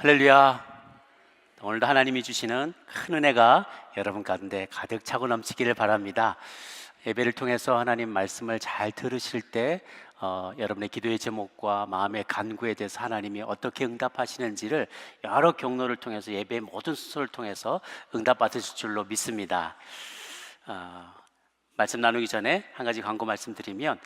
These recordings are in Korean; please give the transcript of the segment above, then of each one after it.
할렐루야. 오늘도 하나님이 주시는 큰 은혜가 여러분 가운데 가득 차고 넘치기를 바랍니다. 예배를 통해서 하나님 말씀을 잘 들으실 때 여러분의 기도의 제목과 마음의 간구에 대해서 하나님이 어떻게 응답하시는지를 여러 경로를 통해서 예배의 모든 순서를 통해서 응답받으실 줄로 믿습니다. 말씀 나누기 전에 한 가지 광고 말씀드리면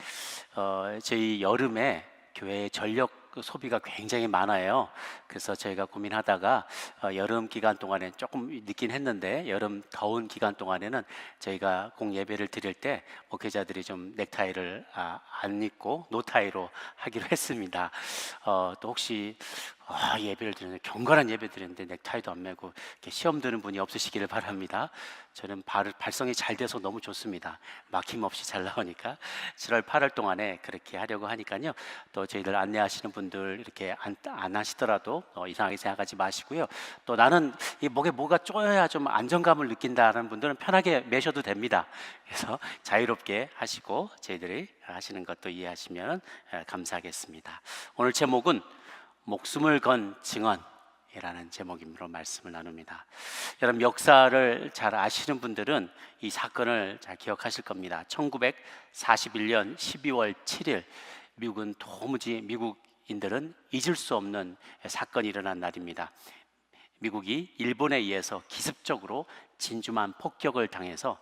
저희 여름에 교회의 전력 소비가 굉장히 많아요. 그래서 저희가 고민하다가 여름 기간 동안에 조금 늦긴 했는데 여름 더운 기간 동안에는 저희가 공 예배를 드릴 때 목회자들이 좀 넥타이를 안 입고 노타이로 하기로 했습니다. 또 혹시 예배를 드리는데 경건한 예배 드리는데 넥타이도 안 매고 이렇게 시험 드는 분이 없으시기를 바랍니다. 저는 발성이 잘 돼서 너무 좋습니다. 막힘없이 잘 나오니까 7월 8월 동안에 그렇게 하려고 하니까요. 또 저희들 안내하시는 분들 이렇게 안 하시더라도 이상하게 생각하지 마시고요. 또 나는 이 목에 뭐가 쪼여야 좀 안정감을 느낀다는 분들은 편하게 매셔도 됩니다. 그래서 자유롭게 하시고 저희들이 하시는 것도 이해하시면 감사하겠습니다. 오늘 제목은 목숨을 건 증언이라는 제목으로 말씀을 나눕니다. 여러분 역사를 잘 아시는 분들은 이 사건을 잘 기억하실 겁니다. 1941년 12월 7일 미국은 도무지 미국인들은 잊을 수 없는 사건이 일어난 날입니다. 미국이 일본에 의해서 기습적으로 진주만 폭격을 당해서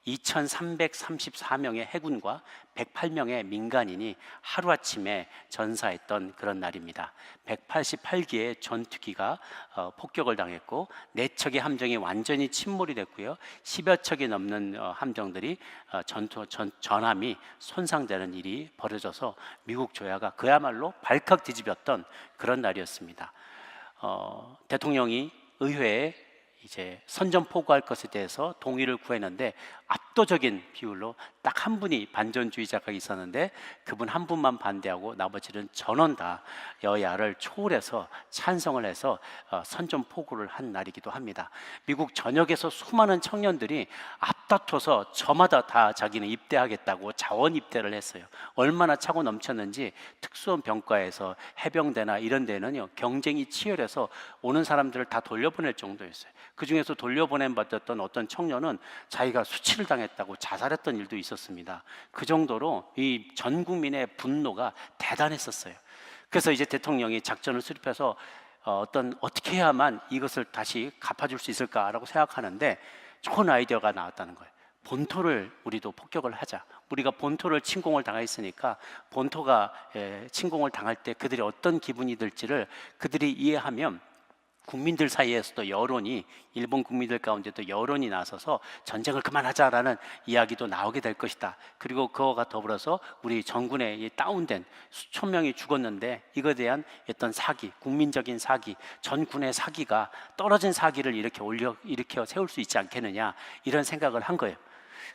2334명의 해군과 108명의 민간인이 하루아침에 전사했던 그런 날입니다. 188기의 전투기가 폭격을 당했고 4척의 함정이 완전히 침몰이 됐고요. 10여 척이 넘는 함정들이 전함이 손상되는 일이 벌어져서 미국 조야가 그야말로 발칵 뒤집혔던 그런 날이었습니다. 대통령이 의회에 이제 선전포고할 것에 대해서 동의를 구했는데 압도적인 비율로 딱 한 분이 반전주의자가 있었는데 그분 한 분만 반대하고 나머지는 전원 다 여야를 초월해서 찬성을 해서 선전포고를 한 날이기도 합니다. 미국 전역에서 수많은 청년들이 앞다퉈서 저마다 다 자기는 입대하겠다고 자원 입대를 했어요. 얼마나 차고 넘쳤는지 특수한 병과에서 해병대나 이런 데는요 경쟁이 치열해서 오는 사람들을 다 돌려보낼 정도였어요. 그 중에서 돌려보냄 받았던 어떤 청년은 자기가 수치를 당했다고 자살했던 일도 있었습니다. 그 정도로 이 전 국민의 분노가 대단했었어요. 그래서 이제 대통령이 작전을 수립해서 어떻게 해야만 이것을 다시 갚아줄 수 있을까라고 생각하는데 좋은 아이디어가 나왔다는 거예요. 본토를 우리도 폭격을 하자. 우리가 본토를 침공을 당했으니까 본토가 침공을 당할 때 그들이 어떤 기분이 들지를 그들이 이해하면 국민들 사이에서도 여론이 일본 국민들 가운데도 여론이 나서서 전쟁을 그만하자라는 이야기도 나오게 될 것이다. 그리고 그거가 더불어서 우리 전군에 다운된 수천 명이 죽었는데 이거에 대한 어떤 사기, 국민적인 사기, 전군의 사기가 떨어진 사기를 일으켜 세울 수 있지 않겠느냐 이런 생각을 한 거예요.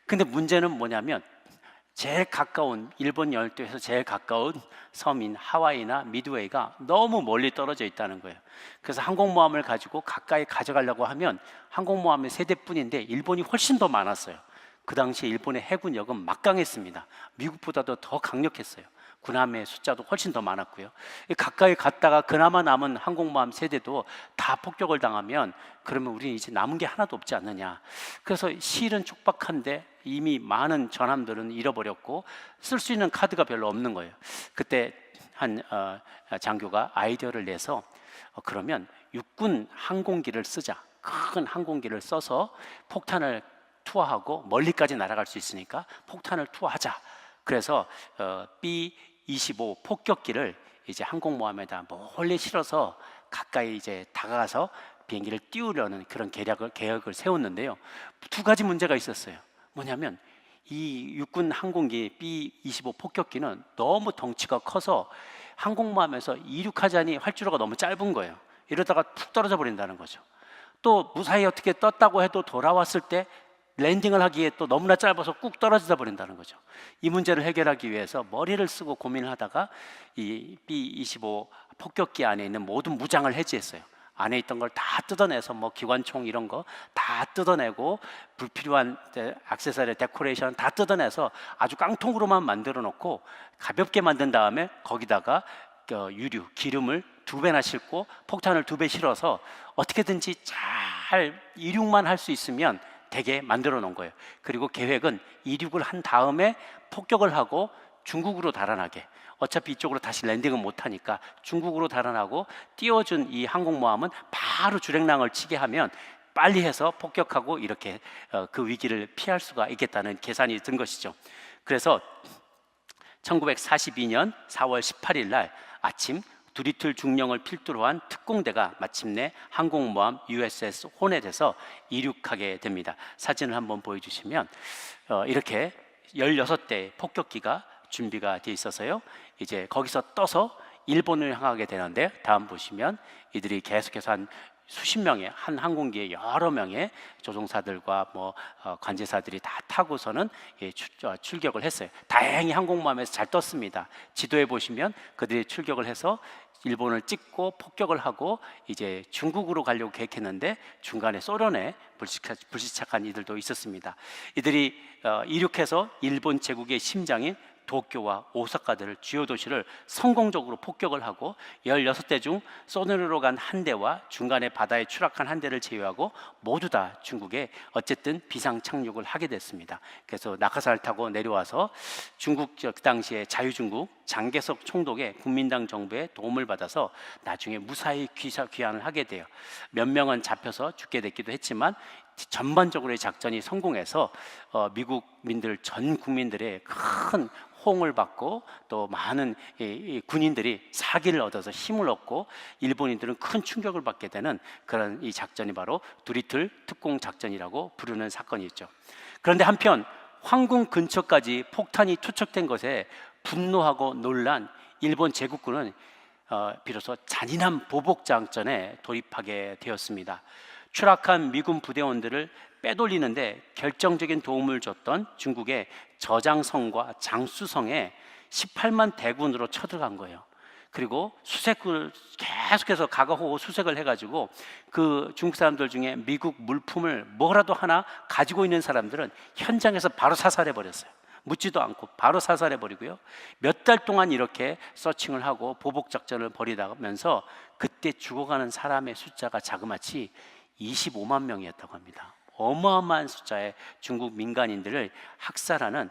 근데 문제는 뭐냐면 제일 가까운 일본 열도에서 제일 가까운 섬인 하와이나 미드웨이가 너무 멀리 떨어져 있다는 거예요. 그래서 항공모함을 가지고 가까이 가져가려고 하면 항공모함의 3대뿐인데 일본이 훨씬 더 많았어요. 그 당시에 일본의 해군력은 막강했습니다. 미국보다도 더 강력했어요. 군함의 숫자도 훨씬 더 많았고요. 가까이 갔다가 그나마 남은 항공모함 세대도 다 폭격을 당하면 그러면 우리는 이제 남은 게 하나도 없지 않느냐. 그래서 실은 촉박한데 이미 많은 전함들은 잃어버렸고 쓸 수 있는 카드가 별로 없는 거예요. 그때 한 장교가 아이디어를 내서 그러면 육군 항공기를 쓰자. 큰 항공기를 써서 폭탄을 투하하고 멀리까지 날아갈 수 있으니까 폭탄을 투하하자. 그래서 B-25 폭격기를 이제 항공모함에다 멀리 실어서 가까이 이제 다가가서 비행기를 띄우려는 그런 계획을 세웠는데요. 2가지 문제가 있었어요. 뭐냐면 이 육군 항공기 B-25 폭격기는 너무 덩치가 커서 항공모함에서 이륙하자니 활주로가 너무 짧은 거예요. 이러다가 푹 떨어져 버린다는 거죠. 또 무사히 어떻게 떴다고 해도 돌아왔을 때 랜딩을 하기에 또 너무나 짧아서 꾹 떨어져 버린다는 거죠. 이 문제를 해결하기 위해서 머리를 쓰고 고민을 하다가 이 B-25 폭격기 안에 있는 모든 무장을 해지했어요. 안에 있던 걸 다 뜯어내서 기관총 이런 거 다 뜯어내고 불필요한 액세서리, 데코레이션 다 뜯어내서 아주 깡통으로만 만들어 놓고 가볍게 만든 다음에 거기다가 유류, 기름을 2배나 싣고 폭탄을 2배 실어서 어떻게든지 잘 이륙만 할 수 있으면 되게 만들어 놓은 거예요. 그리고 계획은 이륙을 한 다음에 폭격을 하고 중국으로 달아나게, 어차피 이쪽으로 다시 랜딩은 못하니까 중국으로 달아나고 띄워준 이 항공모함은 바로 주랭랑을 치게 하면 빨리 해서 폭격하고 이렇게 그 위기를 피할 수가 있겠다는 계산이 든 것이죠. 그래서 1942년 4월 18일 날 아침 두리틀 중령을 필두로 한 특공대가 마침내 항공모함 USS 호넷에서 이륙하게 됩니다. 사진을 한번 보여주시면 이렇게 16대의 폭격기가 준비가 돼 있어서요, 이제 거기서 떠서 일본을 향하게 되는데, 다음 보시면 이들이 계속해서 한 수십 명의, 한 항공기에 여러 명의 조종사들과 관제사들이 다 타고서는 출격을 했어요. 다행히 항공모함에서 잘 떴습니다. 지도에 보시면 그들이 출격을 해서 일본을 찍고 폭격을 하고 이제 중국으로 가려고 계획했는데 중간에 소련에 불시착한 이들도 있었습니다. 이들이 이륙해서 일본 제국의 심장인 도쿄와 오사카들을 주요 도시를 성공적으로 폭격을 하고 16대 중 소련으로 간 한 대와 중간에 바다에 추락한 한 대를 제외하고 모두 다 중국에 어쨌든 비상 착륙을 하게 됐습니다. 그래서 낙하산을 타고 내려와서 중국 그 당시에 자유중국 장개석 총독의 국민당 정부의 도움을 받아서 나중에 무사히 귀환을 하게 돼요. 몇 명은 잡혀서 죽게 됐기도 했지만 전반적으로의 작전이 성공해서 미국민들 전 국민들의 큰 호응을 받고 또 많은 군인들이 사기를 얻어서 힘을 얻고 일본인들은 큰 충격을 받게 되는 그런 이 작전이 바로 두리틀 특공 작전이라고 부르는 사건이었죠. 그런데 한편 황궁 근처까지 폭탄이 투척된 것에 분노하고 놀란 일본 제국군은 비로소 잔인한 보복 작전에 돌입하게 되었습니다. 추락한 미군 부대원들을 빼돌리는데 결정적인 도움을 줬던 중국의 저장성과 장수성에 18만 대군으로 쳐들어간 거예요. 그리고 수색을 계속해서 가가호호 수색을 해가지고 그 중국 사람들 중에 미국 물품을 뭐라도 하나 가지고 있는 사람들은 현장에서 바로 사살해 버렸어요. 묻지도 않고 바로 사살해 버리고요. 몇 달 동안 이렇게 서칭을 하고 보복 작전을 벌이다면서 그때 죽어가는 사람의 숫자가 자그마치 25만 명이었다고 합니다. 어마어마한 숫자의 중국 민간인들을 학살하는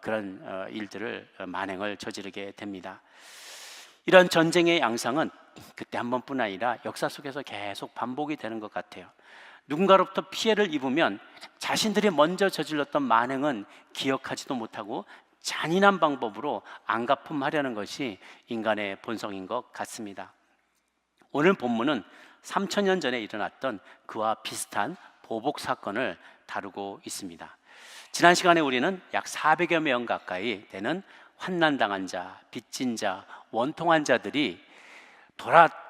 그런 일들을 만행을 저지르게 됩니다. 이런 전쟁의 양상은 그때 한 번뿐 아니라 역사 속에서 계속 반복이 되는 것 같아요. 누군가로부터 피해를 입으면 자신들이 먼저 저질렀던 만행은 기억하지도 못하고 잔인한 방법으로 안갚음하려는 것이 인간의 본성인 것 같습니다. 오늘 본문은 3000년 전에 일어났던 그와 비슷한 보복 사건을 다루고 있습니다. 지난 시간에 우리는 약 400여 명 가까이 되는 환난당한 자, 빚진 자, 원통한 자들이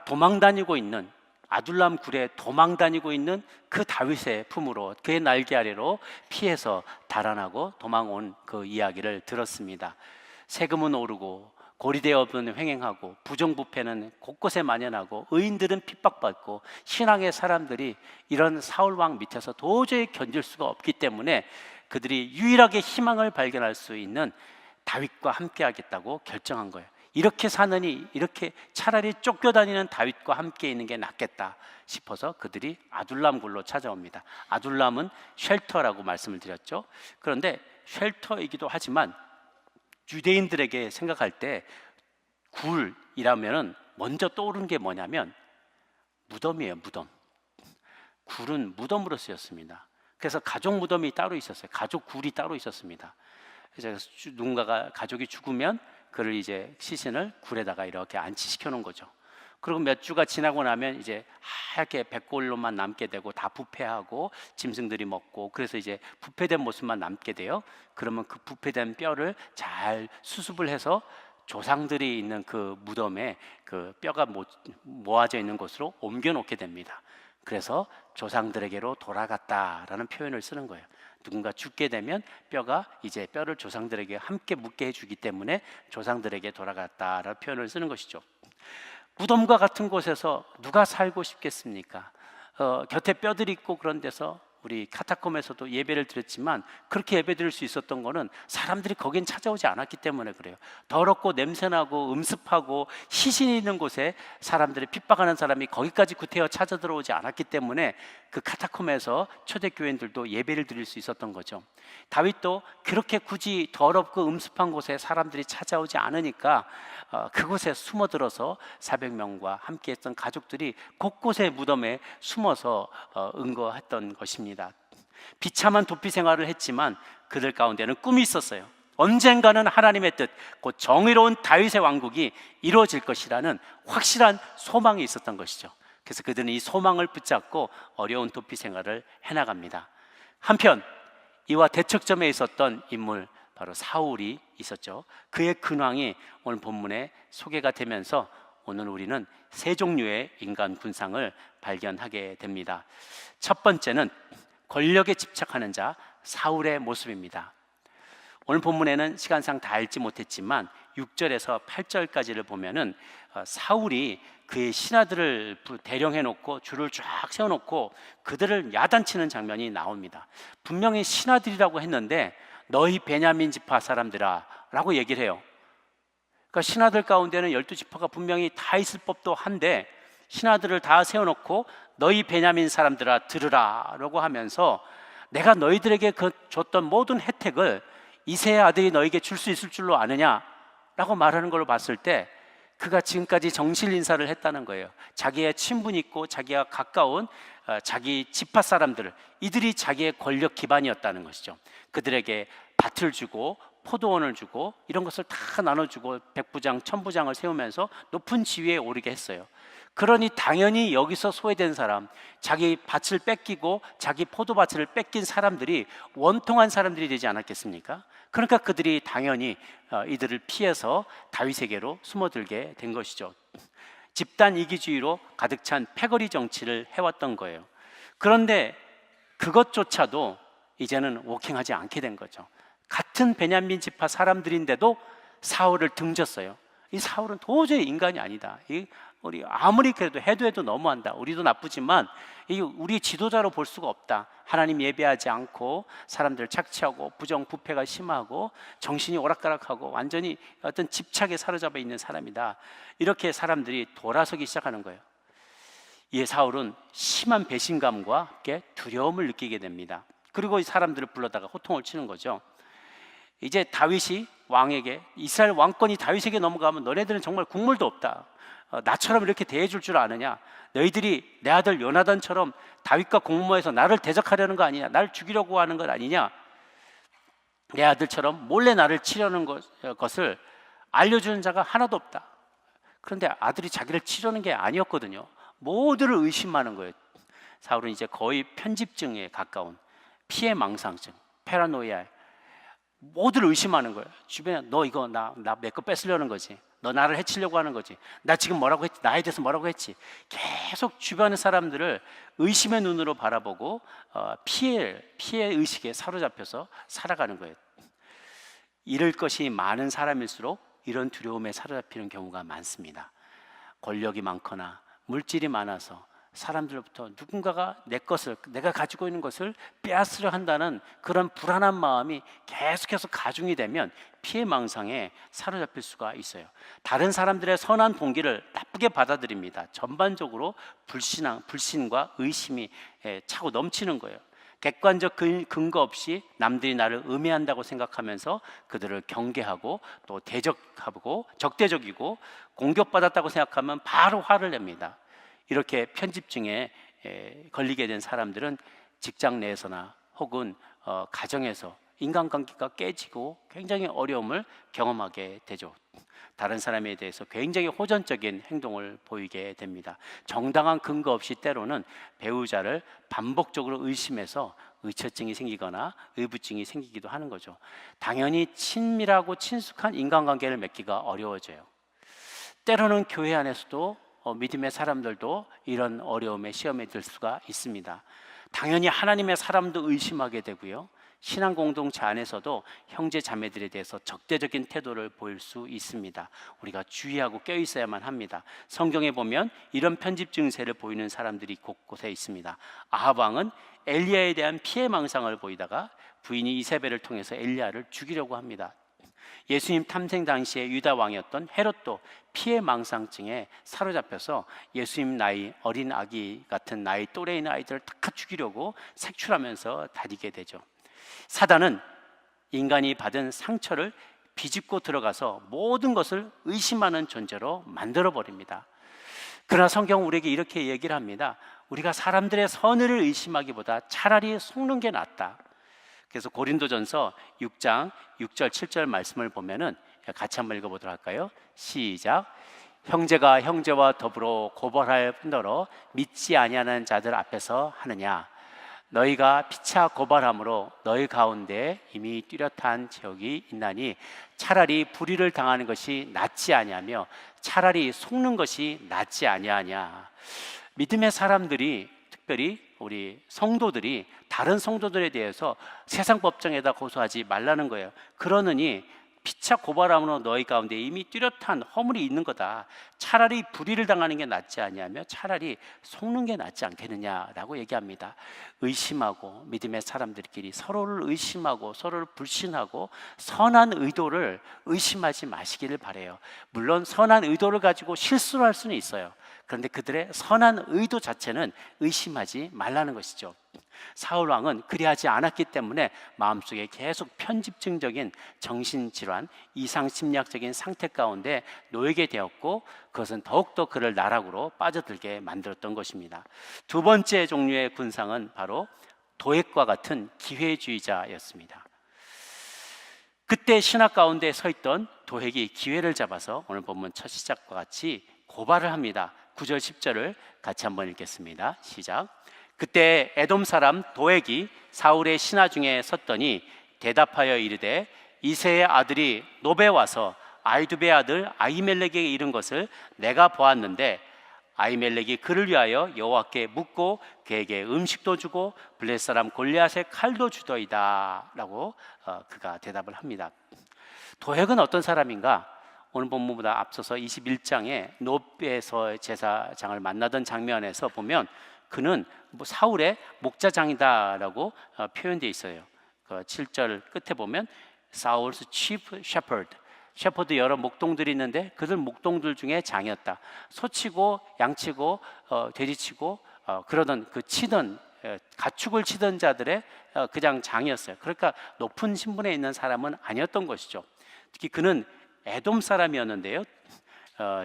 도망다니고 있는, 아둘람 굴에 도망다니고 있는 그 다윗의 품으로, 그의 날개 아래로 피해서 달아나고 도망온 그 이야기를 들었습니다. 세금은 오르고 고리대업은 횡행하고 부정부패는 곳곳에 만연하고 의인들은 핍박받고 신앙의 사람들이 이런 사울왕 밑에서 도저히 견딜 수가 없기 때문에 그들이 유일하게 희망을 발견할 수 있는 다윗과 함께 하겠다고 결정한 거예요. 이렇게 사느니 이렇게 차라리 쫓겨다니는 다윗과 함께 있는 게 낫겠다 싶어서 그들이 아둘람 굴로 찾아옵니다. 아둘람은 쉘터라고 말씀을 드렸죠. 그런데 쉘터이기도 하지만 유대인들에게 생각할 때 굴이라면 먼저 떠오르는 게 뭐냐면 무덤이에요. 무덤. 굴은 무덤으로 쓰였습니다. 그래서 가족 무덤이 따로 있었어요. 가족 굴이 따로 있었습니다. 그래서 누군가가 가족이 죽으면 그를 이제 시신을 굴에다가 이렇게 안치시켜 놓은 거죠. 그리고 몇 주가 지나고 나면 이제 하얗게 백골로만 남게 되고 다 부패하고 짐승들이 먹고, 그래서 이제 부패된 모습만 남게 돼요. 그러면 그 부패된 뼈를 잘 수습을 해서 조상들이 있는 그 무덤에 그 뼈가 모아져 있는 곳으로 옮겨 놓게 됩니다. 그래서 조상들에게로 돌아갔다라는 표현을 쓰는 거예요. 누군가 죽게 되면 뼈가 이제 뼈를 조상들에게 함께 묻게 해주기 때문에 조상들에게 돌아갔다라는 표현을 쓰는 것이죠. 무덤과 같은 곳에서 누가 살고 싶겠습니까? 곁에 뼈들이 있고 그런 데서 우리 카타콤에서도 예배를 드렸지만 그렇게 예배 드릴 수 있었던 거는 사람들이 거긴 찾아오지 않았기 때문에 그래요. 더럽고 냄새나고 음습하고 시신이 있는 곳에 사람들이 핍박하는 사람이 거기까지 구태여 찾아 들어오지 않았기 때문에 그 카타콤에서 초대교인들도 예배를 드릴 수 있었던 거죠. 다윗도 그렇게 굳이 더럽고 음습한 곳에 사람들이 찾아오지 않으니까 그곳에 숨어들어서 400명과 함께했던 가족들이 곳곳에 무덤에 숨어서 은거했던 것입니다. 비참한 도피 생활을 했지만 그들 가운데는 꿈이 있었어요. 언젠가는 하나님의 뜻, 곧 정의로운 다윗의 왕국이 이루어질 것이라는 확실한 소망이 있었던 것이죠. 그래서 그들은 이 소망을 붙잡고 어려운 도피 생활을 해나갑니다. 한편 이와 대척점에 있었던 인물, 바로 사울이 있었죠. 그의 근황이 오늘 본문에 소개가 되면서 오늘 우리는 세 종류의 인간 군상을 발견하게 됩니다. 첫 번째는 권력에 집착하는 자 사울의 모습입니다. 오늘 본문에는 시간상 다 읽지 못했지만 6절에서 8절까지를 보면은 사울이 그의 신하들을 대령해 놓고 줄을 쫙 세워 놓고 그들을 야단치는 장면이 나옵니다. 분명히 신하들이라고 했는데 너희 베냐민 지파 사람들아 라고 얘기를 해요. 그러니까 신하들 가운데는 12지파가 분명히 다 있을 법도 한데 신하들을 다 세워놓고 너희 베냐민 사람들아 들으라 라고 하면서 내가 너희들에게 줬던 모든 혜택을 이새의 아들이 너에게 줄 수 있을 줄로 아느냐 라고 말하는 걸로 봤을 때 그가 지금까지 정실 인사를 했다는 거예요. 자기의 친분이 있고 자기가 가까운 자기 지파 사람들, 이들이 자기의 권력 기반이었다는 것이죠. 그들에게 밭을 주고 포도원을 주고 이런 것을 다 나눠주고 백부장, 천부장을 세우면서 높은 지위에 오르게 했어요. 그러니 당연히 여기서 소외된 사람, 자기 밭을 뺏기고 자기 포도밭을 뺏긴 사람들이 원통한 사람들이 되지 않았겠습니까? 그러니까 그들이 당연히 이들을 피해서 다윗에게로 숨어들게 된 것이죠. 집단 이기주의로 가득 찬 패거리 정치를 해왔던 거예요. 그런데 그것조차도 이제는 워킹하지 않게 된 거죠. 같은 베냐민 지파 사람들인데도 사울을 등졌어요. 이 사울은 도저히 인간이 아니다. 우리 아무리 그래도 해도 너무한다. 우리도 나쁘지만 우리 지도자로 볼 수가 없다. 하나님 예배하지 않고 사람들 착취하고 부정부패가 심하고 정신이 오락가락하고 완전히 어떤 집착에 사로잡혀 있는 사람이다. 이렇게 사람들이 돌아서기 시작하는 거예요. 이에 사울은 심한 배신감과 함께 두려움을 느끼게 됩니다. 그리고 이 사람들을 불러다가 호통을 치는 거죠. 이제 다윗이 왕에게, 이스라엘 왕권이 다윗에게 넘어가면 너네들은 정말 국물도 없다. 나처럼 이렇게 대해줄 줄 아느냐? 너희들이 내 아들 요나단처럼 다윗과 공모해서 나를 대적하려는 거 아니냐? 나를 죽이려고 하는 것 아니냐? 내 아들처럼 몰래 나를 치려는 것을 알려주는 자가 하나도 없다. 그런데 아들이 자기를 치려는 게 아니었거든요. 모두를 의심하는 거예요. 사울은 이제 거의 편집증에 가까운 피해망상증, 페라노이아, 모두를 의심하는 거예요. 주변에 너 이거 나 내 거 뺏으려는 거지. 너 나를 해치려고 하는 거지. 나 지금 뭐라고 했지? 나에 대해서 뭐라고 했지? 계속 주변의 사람들을 의심의 눈으로 바라보고 피해 의식에 사로잡혀서 살아가는 거예요. 잃을 것이 많은 사람일수록 이런 두려움에 사로잡히는 경우가 많습니다. 권력이 많거나 물질이 많아서 사람들로부터 누군가가 내 것을, 내가 가지고 있는 것을 빼앗으려 한다는 그런 불안한 마음이 계속해서 가중이 되면 피해망상에 사로잡힐 수가 있어요. 다른 사람들의 선한 동기를 나쁘게 받아들입니다. 전반적으로 불신과 의심이 차고 넘치는 거예요. 객관적 근거 없이 남들이 나를 음해한다고 생각하면서 그들을 경계하고 또 대적하고 적대적이고 공격받았다고 생각하면 바로 화를 냅니다. 이렇게 편집증에 걸리게 된 사람들은 직장 내에서나 혹은 가정에서 인간관계가 깨지고 굉장히 어려움을 경험하게 되죠. 다른 사람에 대해서 굉장히 호전적인 행동을 보이게 됩니다. 정당한 근거 없이 때로는 배우자를 반복적으로 의심해서 의처증이 생기거나 의부증이 생기기도 하는 거죠. 당연히 친밀하고 친숙한 인간관계를 맺기가 어려워져요. 때로는 교회 안에서도 믿음의 사람들도 이런 어려움의 시험에 들 수가 있습니다. 당연히 하나님의 사람도 의심하게 되고요. 신앙 공동체 안에서도 형제 자매들에 대해서 적대적인 태도를 보일 수 있습니다. 우리가 주의하고 껴있어야만 합니다. 성경에 보면 이런 편집 증세를 보이는 사람들이 곳곳에 있습니다. 아합 왕은 엘리야에 대한 피해망상을 보이다가 부인이 이세벨을 통해서 엘리야를 죽이려고 합니다. 예수님 탐생 당시에 유다 왕이었던 헤롯도 피해망상증에 사로잡혀서 예수님 나이 어린 아기 같은 나이 또래 있는 아이들을 다 죽이려고 색출하면서 다니게 되죠. 사단은 인간이 받은 상처를 비집고 들어가서 모든 것을 의심하는 존재로 만들어 버립니다. 그러나 성경은 우리에게 이렇게 얘기를 합니다. 우리가 사람들의 선의를 의심하기보다 차라리 속는 게 낫다. 그래서 고린도전서 6장 6절 7절 말씀을 보면은 같이 한번 읽어보도록 할까요? 시작. 형제가 형제와 더불어 고발할 뿐더러 믿지 아니하는 자들 앞에서 하느냐. 너희가 피차 고발함으로 너희 가운데 이미 뚜렷한 죄악이 있나니 차라리 불의를 당하는 것이 낫지 아니하며 차라리 속는 것이 낫지 아니하냐. 믿음의 사람들이, 특별히 우리 성도들이 다른 성도들에 대해서 세상 법정에다 고소하지 말라는 거예요. 그러느니 피차 고발함으로 너희 가운데 이미 뚜렷한 허물이 있는 거다. 차라리 불의를 당하는 게 낫지 아니하며 차라리 속는 게 낫지 않겠느냐라고 얘기합니다. 의심하고 믿음의 사람들끼리 서로를 의심하고 서로를 불신하고 선한 의도를 의심하지 마시기를 바라요. 물론 선한 의도를 가지고 실수를 할 수는 있어요. 그런데 그들의 선한 의도 자체는 의심하지 말라는 것이죠. 사울 왕은 그리하지 않았기 때문에 마음속에 계속 편집증적인 정신질환, 이상심리학적인 상태 가운데 놓이게 되었고 그것은 더욱더 그를 나락으로 빠져들게 만들었던 것입니다. 두 번째 종류의 군상은 바로 도액과 같은 기회주의자였습니다. 그때 신학 가운데 서 있던 도액이 기회를 잡아서 오늘 본문 첫 시작과 같이 고발을 합니다. 9절 10절을 같이 한번 읽겠습니다. 시작. 그때 에돔 사람 도액이 사울의 신하 중에 섰더니 대답하여 이르되 이새의 아들이 노베 와서 아이두베의 아들 아히멜렉에게 이른 것을 내가 보았는데 아히멜렉이 그를 위하여 여호와께 묻고 그에게 음식도 주고 블레셋 사람 골리앗의 칼도 주더이다 라고 그가 대답을 합니다. 도액은 어떤 사람인가? 오늘 본문보다 앞서서 21장에 노베에서 제사장을 만나던 장면에서 보면 그는 사울의 목자장이다라고 표현되어 있어요. 그 7절 끝에 보면 Saul's chief shepherd, 셰퍼드 여러 목동들이 있는데 그들 목동들 중에 장이었다. 소치고 양치고 돼지치고 그러던 그 치던 가축을 치던 자들의 그냥 장이었어요. 그러니까 높은 신분에 있는 사람은 아니었던 것이죠. 특히 그는 에돔 사람이었는데요.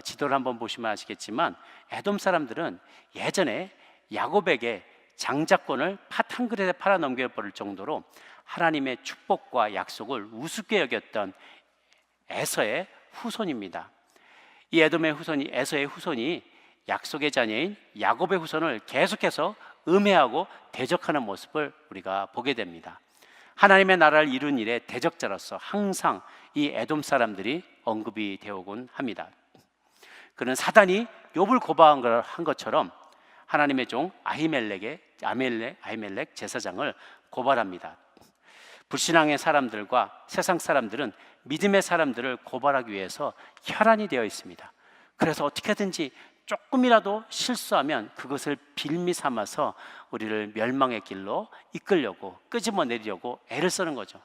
지도를 한번 보시면 아시겠지만 에돔 사람들은 예전에 야곱에게 장자권을 팥 한 그릇에 팔아 넘겨버릴 정도로 하나님의 축복과 약속을 우습게 여겼던 에서의 후손입니다. 이 에돔의 후손이 에서의 후손이 약속의 자녀인 야곱의 후손을 계속해서 음해하고 대적하는 모습을 우리가 보게 됩니다. 하나님의 나라를 이룬 일의 대적자로서 항상 이 에돔 사람들이 언급이 되어오곤 합니다. 그는 사단이 욥을 고발한 것처럼 하나님의 종 아히멜렉 제사장을 고발합니다. 불신앙의 사람들과 세상 사람들은 믿음의 사람들을 고발하기 위해서 혈안이 되어 있습니다. 그래서 어떻게든지 조금이라도 실수하면 그것을 빌미 삼아서 우리를 멸망의 길로 이끌려고 끄집어내려고 애를 쓰는 거죠.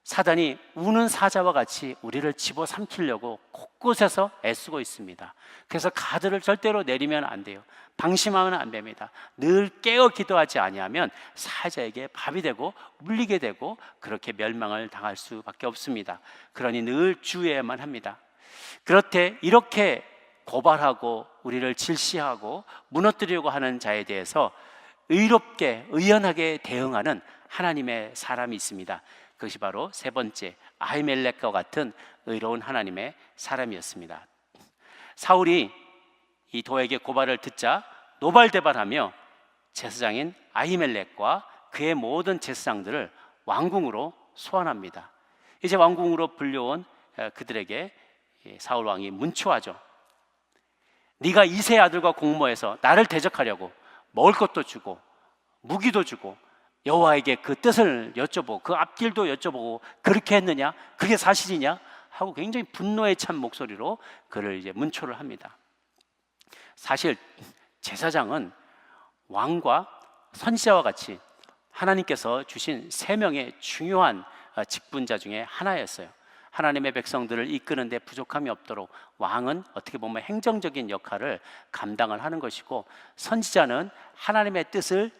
사단이 우는 사자와 같이 우리를 집어삼키려고 곳곳에서 애쓰고 있습니다. 그래서 가드를 절대로 내리면 안 돼요. 방심하면 안 됩니다. 늘 깨어 기도하지 아니하면 사자에게 밥이 되고 물리게 되고 그렇게 멸망을 당할 수밖에 없습니다. 그러니 늘 주의해야만 합니다. 그렇게 이렇게 고발하고 우리를 질시하고 무너뜨리려고 하는 자에 대해서 의롭게 의연하게 대응하는 하나님의 사람이 있습니다. 그것이 바로 세 번째 아히멜렉과 같은 의로운 하나님의 사람이었습니다. 사울이 이 도에게 고발을 듣자 노발대발하며 제사장인 아히멜렉과 그의 모든 제사장들을 왕궁으로 소환합니다. 이제 왕궁으로 불려온 그들에게 사울 왕이 문초하죠. 네가 이새의 아들과 공모해서 나를 대적하려고 먹을 것도 주고 무기도 주고 여호와에게 그 뜻을 여쭤보고 그 앞길도 여쭤보고 그렇게 했느냐? 그게 사실이냐? 하고 굉장히 분노에 찬 목소리로 그를 이제 문초를 합니다. 사실 제사장은 왕과 선지자와 같이 하나님께서 주신 세 명의 중요한 직분자 중에 하나였어요. 하나님의 백성들을 이끄는 데 부족함이 없도록 왕은 어떻게 보면 행정적인 역할을 감당을 하는 것이고, 선지자는 하나님의 뜻을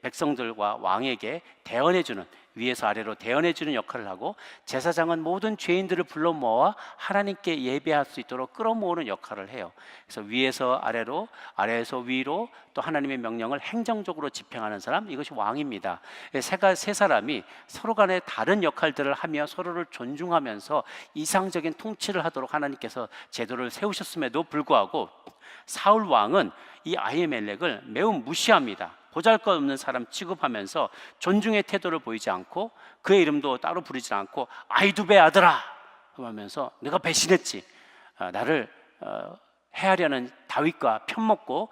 백성들과 왕에게 대언해주는, 위에서 아래로 대언해주는 역할을 하고, 제사장은 모든 죄인들을 불러 모아 하나님께 예배할 수 있도록 끌어모으는 역할을 해요. 그래서 위에서 아래로, 아래에서 위로 또 하나님의 명령을 행정적으로 집행하는 사람, 이것이 왕입니다. 세 사람이 서로 간에 다른 역할들을 하며 서로를 존중하면서 이상적인 통치를 하도록 하나님께서 제도를 세우셨음에도 불구하고 사울 왕은 이 아히멜렉을 매우 무시합니다. 보잘것없는 사람 취급하면서 존중의 태도를 보이지 않고, 그의 이름도 따로 부르지 않고 아히두베 아들아 하면서 내가 배신했지, 나를 해하려는 다윗과 편먹고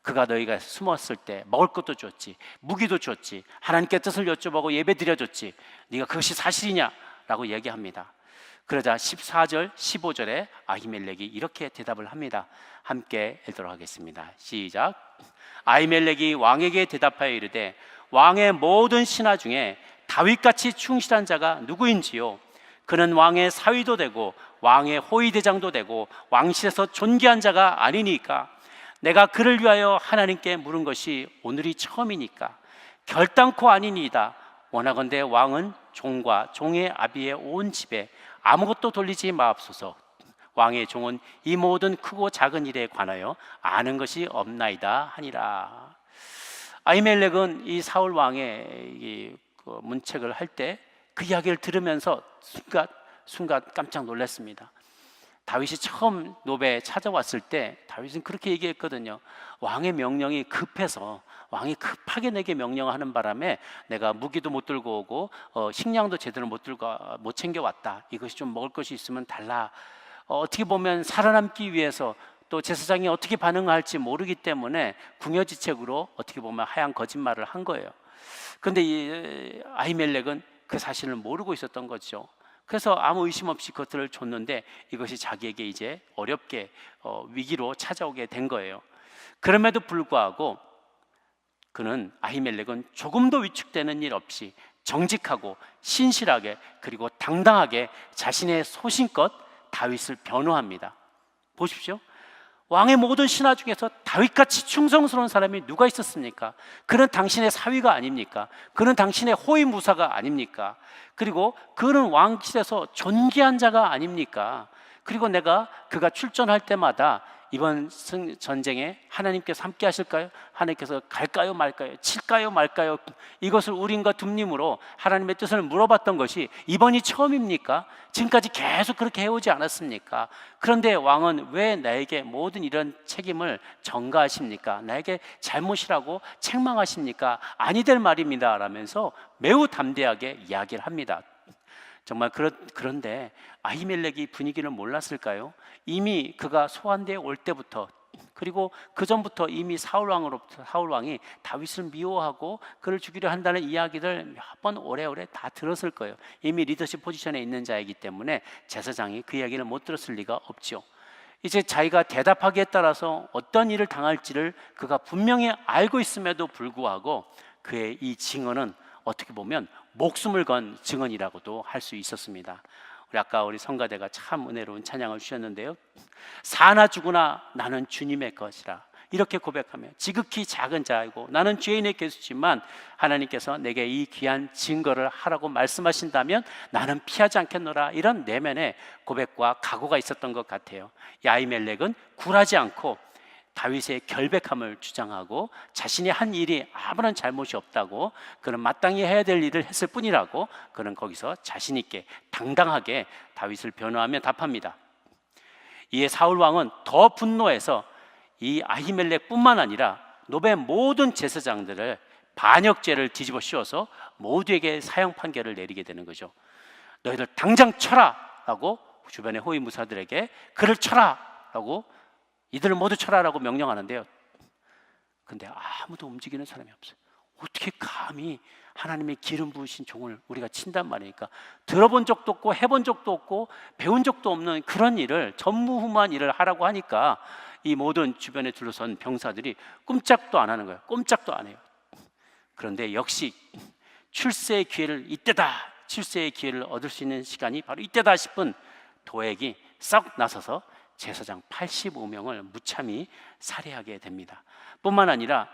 그가 너희가 숨었을 때 먹을 것도 줬지, 무기도 줬지, 하나님께 뜻을 여쭤보고 예배 드려줬지, 네가 그것이 사실이냐? 라고 얘기합니다. 그러자 14절 15절에 아히멜렉이 이렇게 대답을 합니다. 함께 읽도록 하겠습니다. 시작. 아히멜렉이 왕에게 대답하여 이르되 왕의 모든 신하 중에 다윗같이 충실한 자가 누구인지요? 그는 왕의 사위도 되고 왕의 호위대장도 되고 왕실에서 존귀한 자가 아니니까. 내가 그를 위하여 하나님께 물은 것이 오늘이 처음이니까 결단코 아니니이다. 원하건대 왕은 종과 종의 아비의 온 집에 아무것도 돌리지 마옵소서. 왕의 종은 이 모든 크고 작은 일에 관하여 아는 것이 없나이다 하니라. 아히멜렉은 이 사울 왕의 이 문책을 할 때 그 이야기를 들으면서 순간 깜짝 놀랐습니다. 다윗이 처음 노베에 찾아왔을 때 다윗은 그렇게 얘기했거든요. 왕의 명령이 급해서, 왕이 급하게 내게 명령하는 바람에 내가 무기도 못 들고 오고 식량도 제대로 못 챙겨왔다. 이것이 좀 먹을 것이 있으면 달라. 어떻게 보면 살아남기 위해서, 또 제사장이 어떻게 반응할지 모르기 때문에 궁여지책으로 어떻게 보면 하얀 거짓말을 한 거예요. 그런데 이 아히멜렉은 그 사실을 모르고 있었던 거죠. 그래서 아무 의심 없이 그것들을 줬는데 이것이 자기에게 이제 어렵게 위기로 찾아오게 된 거예요. 그럼에도 불구하고 그는, 아히멜렉은 조금도 위축되는 일 없이 정직하고 신실하게 그리고 당당하게 자신의 소신껏 다윗을 변호합니다. 보십시오. 왕의 모든 신하 중에서 다윗같이 충성스러운 사람이 누가 있었습니까? 그는 당신의 사위가 아닙니까? 그는 당신의 호위무사가 아닙니까? 그리고 그는 왕실에서 존귀한 자가 아닙니까? 그리고 그가 출전할 때마다 이번 전쟁에 하나님께서 함께 하실까요? 하나님께서 갈까요 말까요? 칠까요 말까요? 이것을 우림과 둠림으로 하나님의 뜻을 물어봤던 것이 이번이 처음입니까? 지금까지 계속 그렇게 해오지 않았습니까? 그런데 왕은 왜 나에게 모든 이런 책임을 전가하십니까? 나에게 잘못이라고 책망하십니까? 아니 될 말입니다 라면서 매우 담대하게 이야기를 합니다. 정말 그런데 아히멜렉이 분위기를 몰랐을까요? 이미 그가 소환되어 올 때부터, 그리고 그 전부터 이미 사울 왕이 다윗을 미워하고 그를 죽이려 한다는 이야기를 몇 번 오래오래 다 들었을 거예요. 이미 리더십 포지션에 있는 자이기 때문에 제사장이 그 이야기를 못 들었을 리가 없죠. 이제 자기가 대답하기에 따라서 어떤 일을 당할지를 그가 분명히 알고 있음에도 불구하고 그의 이 증언은 어떻게 보면 목숨을 건 증언이라고도 할 수 있었습니다. 아까 우리 성가대가 참 은혜로운 찬양을 주셨는데요. 사나 죽으나 나는 주님의 것이라, 이렇게 고백하며 지극히 작은 자이고 나는 죄인의 개수지만 하나님께서 내게 이 귀한 증거를 하라고 말씀하신다면 나는 피하지 않겠노라, 이런 내면의 고백과 각오가 있었던 것 같아요. 아히멜렉은 굴하지 않고 다윗의 결백함을 주장하고 자신이 한 일이 아무런 잘못이 없다고, 그는 마땅히 해야 될 일을 했을 뿐이라고 그는 거기서 자신 있게 당당하게 다윗을 변호하며 답합니다. 이에 사울 왕은 더 분노해서 이 아히멜렉뿐만 아니라 노베 모든 제사장들을 반역죄를 뒤집어 씌워서 모두에게 사형 판결을 내리게 되는 거죠. 너희들 당장 쳐라 라고 주변의 호위무사들에게 그를 쳐라 라고, 이들을 모두 쳐라라고 명령하는데요. 근데 아무도 움직이는 사람이 없어요. 어떻게 감히 하나님의 기름 부으신 종을 우리가 친단 말이니까. 들어본 적도 없고 해본 적도 없고 배운 적도 없는 그런 일을, 전무후무한 일을 하라고 하니까 이 모든 주변에 둘러선 병사들이 꼼짝도 안 하는 거예요. 꼼짝도 안 해요. 그런데 역시 출세의 기회를 이때다, 출세의 기회를 얻을 수 있는 시간이 바로 이때다 싶은 도액이 썩 나서서 제사장 85명을 무참히 살해하게 됩니다. 뿐만 아니라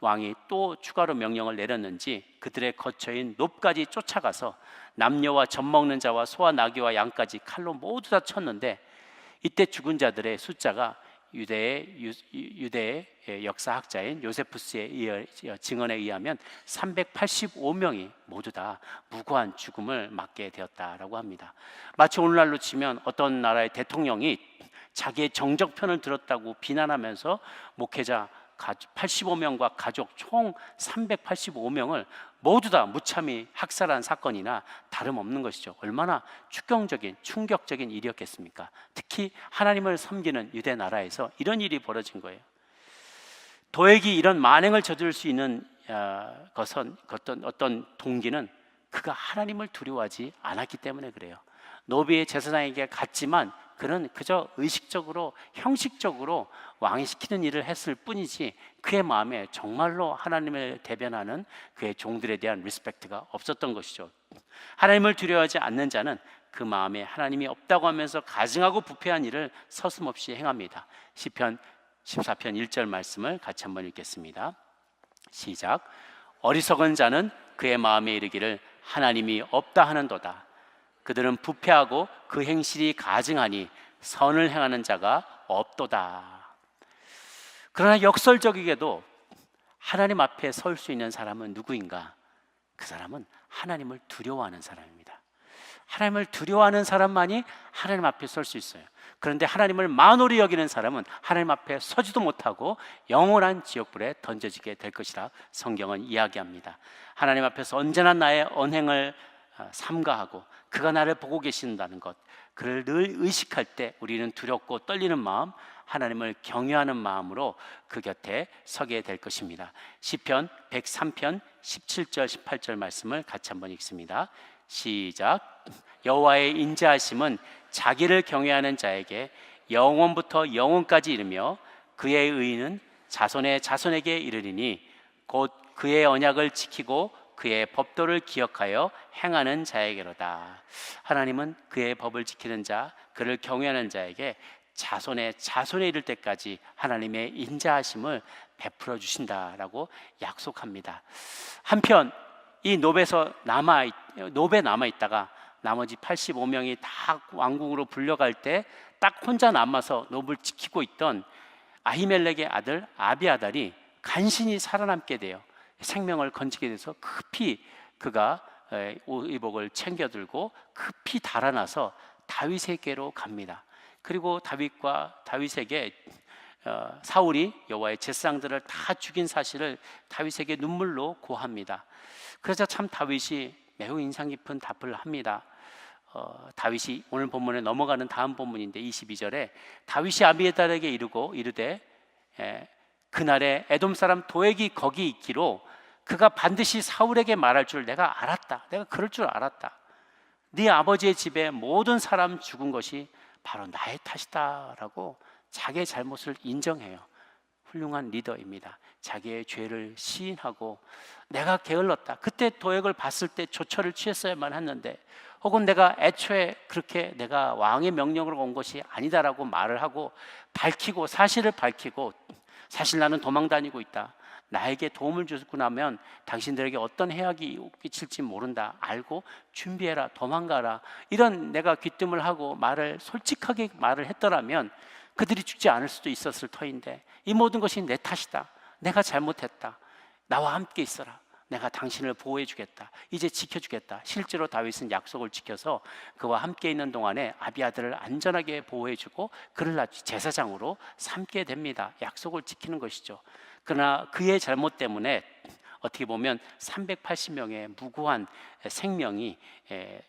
왕이 또 추가로 명령을 내렸는지 그들의 거처인 놉까지 쫓아가서 남녀와 젖 먹는 자와 소와 나귀와 양까지 칼로 모두 다 쳤는데, 이때 죽은 자들의 숫자가 유대의 역사학자인 요세푸스의 증언에 의하면 385명이 모두 다 무고한 죽음을 맞게 되었다라고 합니다. 마치 오늘날로 치면 어떤 나라의 대통령이 자기의 정적편을 들었다고 비난하면서 목회자 85명과 가족 총 385명을 모두 다 무참히 학살한 사건이나 다름없는 것이죠. 얼마나 충격적인 일이었겠습니까? 특히 하나님을 섬기는 유대 나라에서 이런 일이 벌어진 거예요. 도액이 이런 만행을 저지를 수 있는 어떤 동기는 그가 하나님을 두려워하지 않았기 때문에 그래요. 노비의 제사장에게 갔지만 그는 그저 의식적으로, 형식적으로 왕이 시키는 일을 했을 뿐이지 그의 마음에 정말로 하나님을 대변하는 그의 종들에 대한 리스펙트가 없었던 것이죠. 하나님을 두려워하지 않는 자는 그 마음에 하나님이 없다고 하면서 가증하고 부패한 일을 서슴없이 행합니다. 시편 14편 1절 말씀을 같이 한번 읽겠습니다. 시작. 어리석은 자는 그의 마음에 이르기를 하나님이 없다 하는도다. 그들은 부패하고 그 행실이 가증하니 선을 행하는 자가 없도다. 그러나 역설적이게도 하나님 앞에 설 수 있는 사람은 누구인가? 그 사람은 하나님을 두려워하는 사람입니다. 하나님을 두려워하는 사람만이 하나님 앞에 설 수 있어요. 그런데 하나님을 만홀히 여기는 사람은 하나님 앞에 서지도 못하고 영원한 지옥불에 던져지게 될 것이라 성경은 이야기합니다. 하나님 앞에서 언제나 나의 언행을 삼가하고 그가 나를 보고 계신다는 것, 그를 늘 의식할 때 우리는 두렵고 떨리는 마음, 하나님을 경외하는 마음으로 그 곁에 서게 될 것입니다. 시편 103편 17절 18절 말씀을 같이 한번 읽습니다. 시작. 여호와의 인자하심은 자기를 경외하는 자에게 영원부터 영원까지 이르며 그의 의는 자손의 자손에게 이르리니 곧 그의 언약을 지키고 그의 법도를 기억하여 행하는 자에게로다. 하나님은 그의 법을 지키는 자, 그를 경외하는 자에게 자손의 자손에 이를 때까지 하나님의 인자하심을 베풀어 주신다라고 약속합니다. 한편 이 노베에 남아 있다가 나머지 85명이 다 왕궁으로 불려갈 때 딱 혼자 남아서 놉을 지키고 있던 아히멜렉의 아들 아비아달이 간신히 살아남게 돼요. 생명을 건지게 돼서 급히 그가 의복을 챙겨들고 급히 달아나서 다윗에게로 갑니다. 그리고 다윗에게 사울이 여호와의 제사장들을 다 죽인 사실을 다윗에게 눈물로 고합니다. 그래서 참 다윗이 매우 인상 깊은 답을 합니다. 다윗이 오늘 본문에 넘어가는 다음 본문인데 22절에 다윗이 아비에달에게 이르되 그날에 에돔 사람 도액이 거기 있기로 그가 반드시 사울에게 말할 줄 내가 알았다. 내가 그럴 줄 알았다. 네 아버지의 집에 모든 사람 죽은 것이 바로 나의 탓이다 라고 자기의 잘못을 인정해요. 훌륭한 리더입니다. 자기의 죄를 시인하고 내가 게을렀다. 그때 도액을 봤을 때 조처를 취했어야만 했는데, 혹은 내가 애초에 그렇게 내가 왕의 명령으로 온 것이 아니다라고 말을 하고 밝히고 사실을 밝히고, 사실 나는 도망 다니고 있다. 나에게 도움을 주고 나면 당신들에게 어떤 해악이 끼칠지 모른다. 알고 준비해라. 도망가라. 이런 내가 귀뜸을 하고 솔직하게 말을 했더라면 그들이 죽지 않을 수도 있었을 터인데, 이 모든 것이 내 탓이다. 내가 잘못했다. 나와 함께 있어라. 내가 당신을 보호해 주겠다. 이제 지켜주겠다. 실제로 다윗은 약속을 지켜서 그와 함께 있는 동안에 아비아들을 안전하게 보호해 주고 그를 제사장으로 삼게 됩니다. 약속을 지키는 것이죠. 그러나 그의 잘못 때문에 어떻게 보면 380명의 무고한 생명이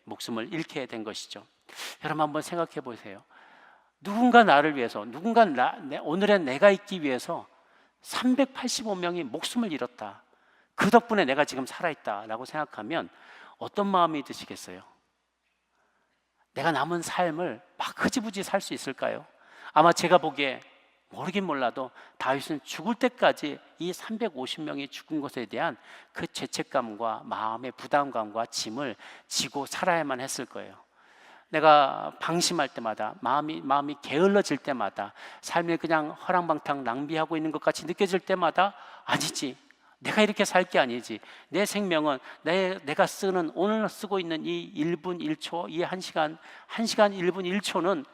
목숨을 잃게 된 것이죠. 여러분 한번 생각해 보세요. 누군가 나를 위해서, 오늘의 내가 있기 위해서 385명이 목숨을 잃었다. 그 덕분에 내가 지금 살아있다라고 생각하면 어떤 마음이 드시겠어요? 내가 남은 삶을 막 흐지부지 살 수 있을까요? 아마 제가 보기에 모르긴 몰라도 다윗은 죽을 때까지 이 350명이 죽은 것에 대한 그 죄책감과 마음의 부담감과 짐을 지고 살아야만 했을 거예요. 내가 방심할 때마다, 마음이 게을러질 때마다, 삶을 그냥 허랑방탕 낭비하고 있는 것 같이 느껴질 때마다, 아니지, 내가 이렇게 살 게 아니지, 내 생명은 내가 쓰는, 오늘 쓰고 있는 이 1분 1초, 이 1시간 1분 1초는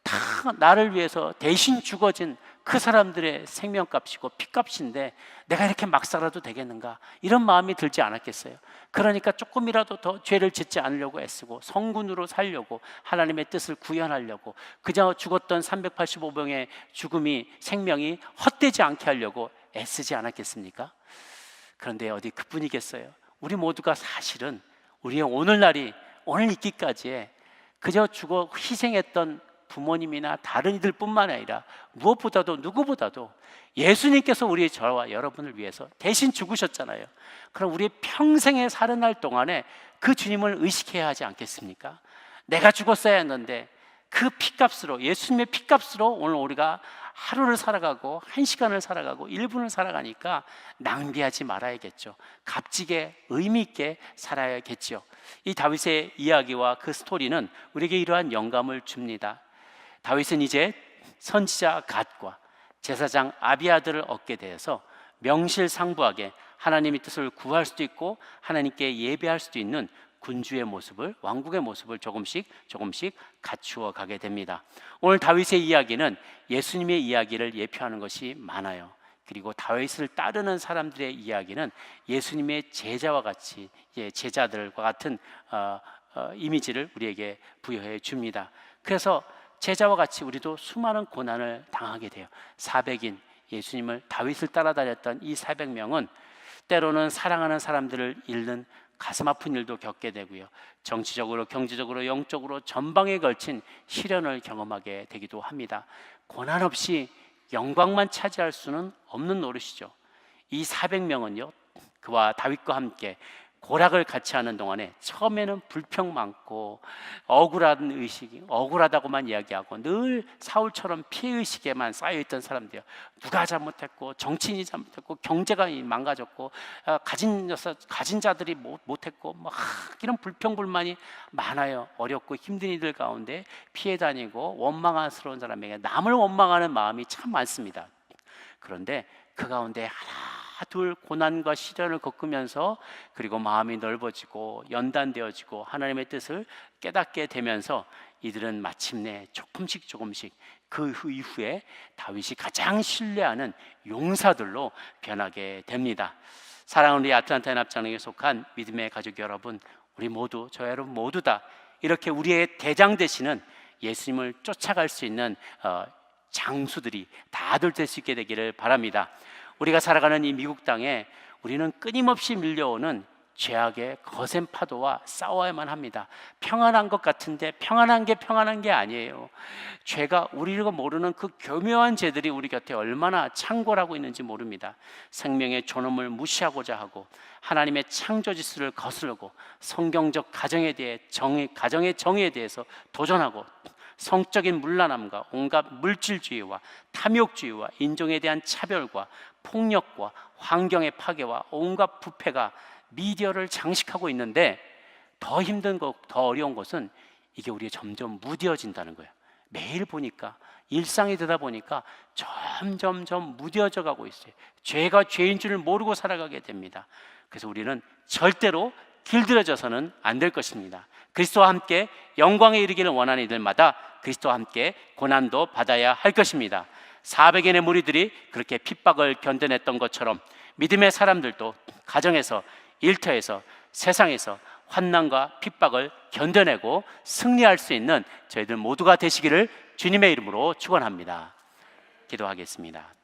다 나를 위해서 대신 죽어진 그 사람들의 생명값이고 피값인데 내가 이렇게 막 살아도 되겠는가, 이런 마음이 들지 않았겠어요? 그러니까 조금이라도 더 죄를 짓지 않으려고 애쓰고 성군으로 살려고, 하나님의 뜻을 구현하려고, 그저 죽었던 385명의 생명이 헛되지 않게 하려고 애쓰지 않았겠습니까? 그런데 어디 그뿐이겠어요? 우리 모두가 사실은 우리의 오늘 있기까지에 그저 죽어 희생했던 부모님이나 다른 이들 뿐만 아니라 무엇보다도 누구보다도 예수님께서 저와 여러분을 위해서 대신 죽으셨잖아요. 그럼 우리의 평생에 사는 날 동안에 그 주님을 의식해야 하지 않겠습니까? 내가 죽었어야 했는데 그 피값으로, 예수님의 피값으로 오늘 우리가 하루를 살아가고 1시간을 살아가고 1분을 살아가니까 낭비하지 말아야겠죠. 값지게 의미 있게 살아야겠죠. 이 다윗의 이야기와 그 스토리는 우리에게 이러한 영감을 줍니다. 다윗은 이제 선지자 갓과 제사장 아비아들을 얻게 되어서 명실상부하게 하나님의 뜻을 구할 수도 있고 하나님께 예배할 수도 있는 군주의 모습을, 왕국의 모습을 조금씩 갖추어 가게 됩니다. 오늘 다윗의 이야기는 예수님의 이야기를 예표하는 것이 많아요. 그리고 다윗을 따르는 사람들의 이야기는 예수님의 제자와 같이, 제자들과 같은 이미지를 우리에게 부여해 줍니다. 그래서 제자와 같이 우리도 수많은 고난을 당하게 돼요. 400인 예수님을, 다윗을 따라다녔던 이 400명은 때로는 사랑하는 사람들을 잃는 가슴 아픈 일도 겪게 되고요, 정치적으로, 경제적으로, 영적으로 전방에 걸친 시련을 경험하게 되기도 합니다. 고난 없이 영광만 차지할 수는 없는 노릇이죠. 이 400명은요 그와 다윗과 함께 고락을 같이 하는 동안에 처음에는 불평 많고 억울한 의식이, 억울하다고만 이야기하고 늘 사울처럼 피해의식에만 쌓여있던 사람들이요, 누가 잘못했고 정치인이 잘못했고 경제가 망가졌고 가진 자들이 못했고 막 이런 불평불만이 많아요. 어렵고 힘든 이들 가운데 피해 다니고 원망스러운 사람에게 남을 원망하는 마음이 참 많습니다. 그런데 그 가운데 하나 둘 고난과 시련을 겪으면서, 그리고 마음이 넓어지고 연단되어지고 하나님의 뜻을 깨닫게 되면서 이들은 마침내 조금씩 그 이후에 다윗이 가장 신뢰하는 용사들로 변하게 됩니다. 사랑하는 우리 아틀란타 연합장로에 속한 믿음의 가족 여러분, 우리 모두, 저 여러분 모두 다 이렇게 우리의 대장 되시는 예수님을 쫓아갈 수 있는 장수들이 다들 될 수 있게 되기를 바랍니다. 우리가 살아가는 이 미국 땅에 우리는 끊임없이 밀려오는 죄악의 거센 파도와 싸워야만 합니다. 평안한 것 같은데 평안한 게 아니에요. 죄가, 우리가 모르는 그 교묘한 죄들이 우리 곁에 얼마나 창궐하고 있는지 모릅니다. 생명의 존엄을 무시하고자 하고 하나님의 창조 지수를 거스르고 성경적 가정의 정의에 대해서 도전하고 성적인 문란함과 온갖 물질주의와 탐욕주의와 인종에 대한 차별과 폭력과 환경의 파괴와 온갖 부패가 미디어를 장식하고 있는데, 더 힘든 것, 더 어려운 것은 이게 우리가 점점 무뎌진다는 거예요. 매일 보니까, 일상이 되다 보니까 점점 무뎌져 가고 있어요. 죄가 죄인 줄을 모르고 살아가게 됩니다. 그래서 우리는 절대로 길들여져서는 안 될 것입니다. 그리스도와 함께 영광에 이르기를 원하는 이들마다 그리스도와 함께 고난도 받아야 할 것입니다. 400인의 무리들이 그렇게 핍박을 견뎌냈던 것처럼 믿음의 사람들도 가정에서, 일터에서, 세상에서 환난과 핍박을 견뎌내고 승리할 수 있는 저희들 모두가 되시기를 주님의 이름으로 축원합니다. 기도하겠습니다.